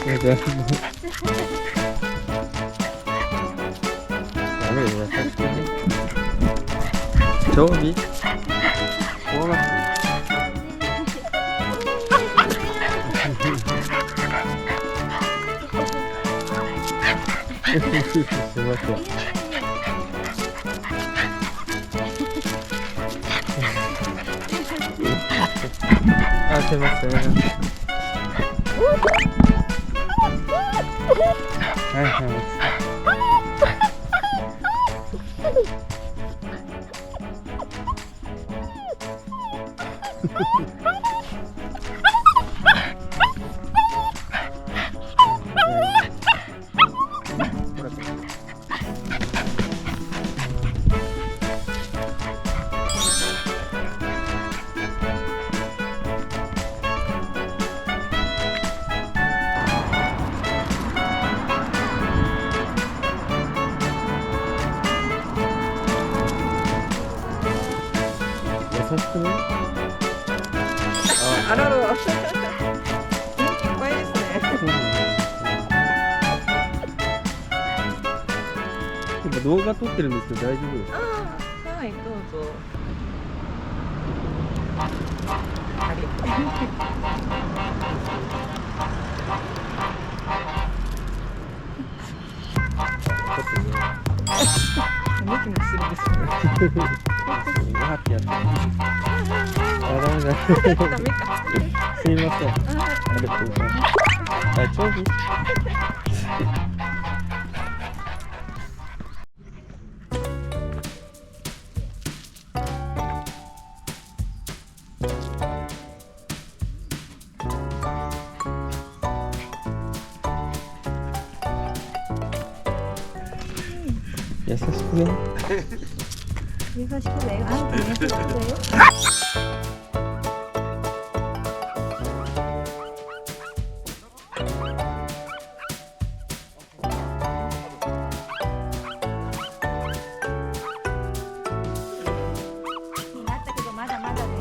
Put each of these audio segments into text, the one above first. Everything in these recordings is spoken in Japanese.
ダメよ、優しくね。ちょび怖がってすいません。あ、すいません。はいはい。優しくね。あらら。元気いっぱいですね。今動画撮ってるんですけど大丈夫ですか？はい、どうぞ。ありがとう。向きもするですよね。わーってやって。あ、ダメだ。ダメか。すいません。ありがとうございます。はい、ちょび。優しくね。優しくだよ。あんた優しくだよ。なったけどまだまだね。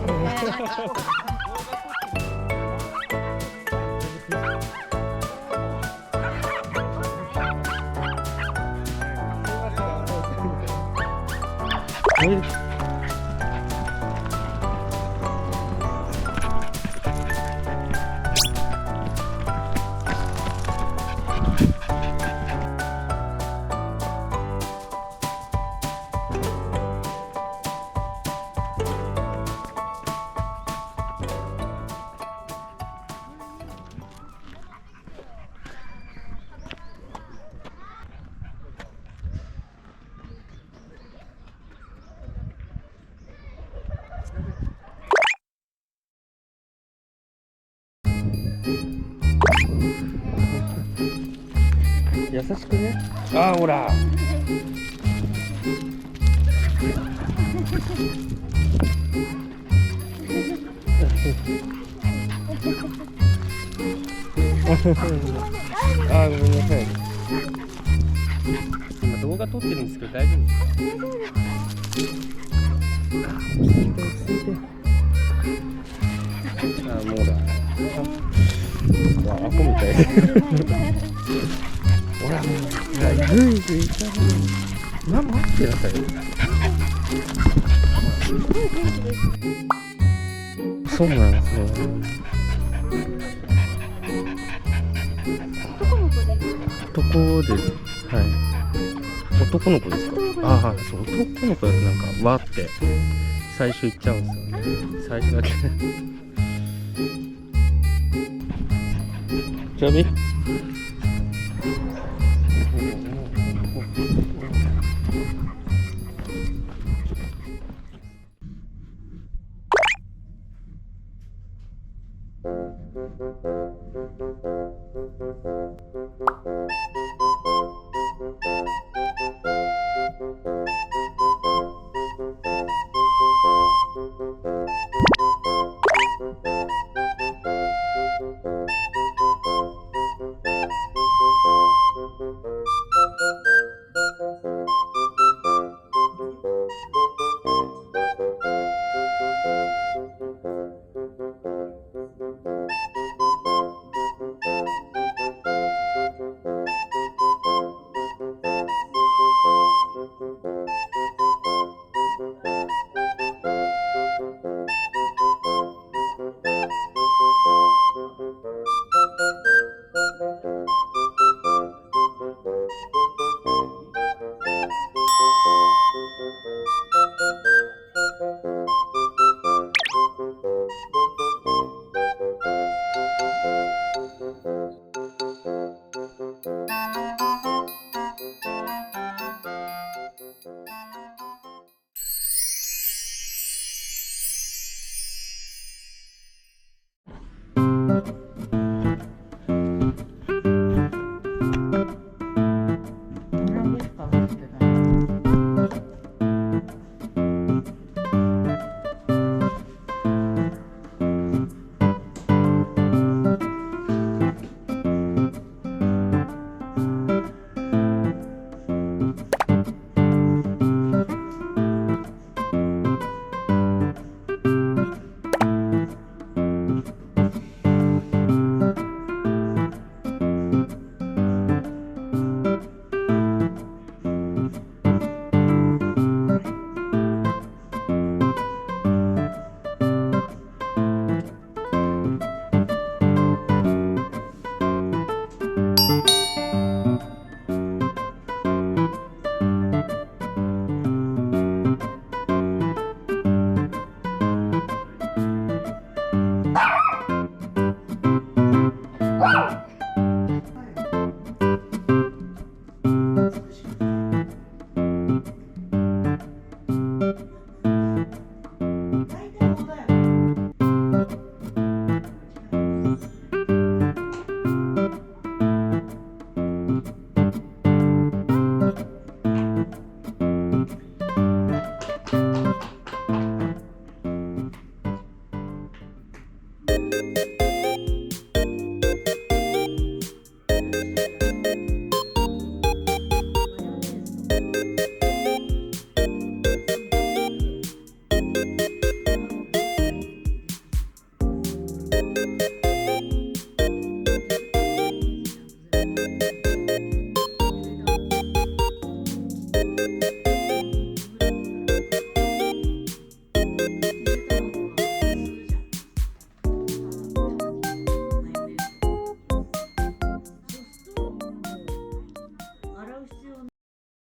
優しくね。あー、ほら。あー、ごめんなさい。今動画撮ってるんですけど大丈夫ですか？落ち着いて落ち着いて。あー、もうだ。アホみたい。ほら、もうグイグイ行かない。ママ待ってなさいよ。そうなんですね。男です。はい。男の子ですか？ああ、そう、男の子だとなんかわって最初行っちゃうんですよね。最初だけ。ちょび。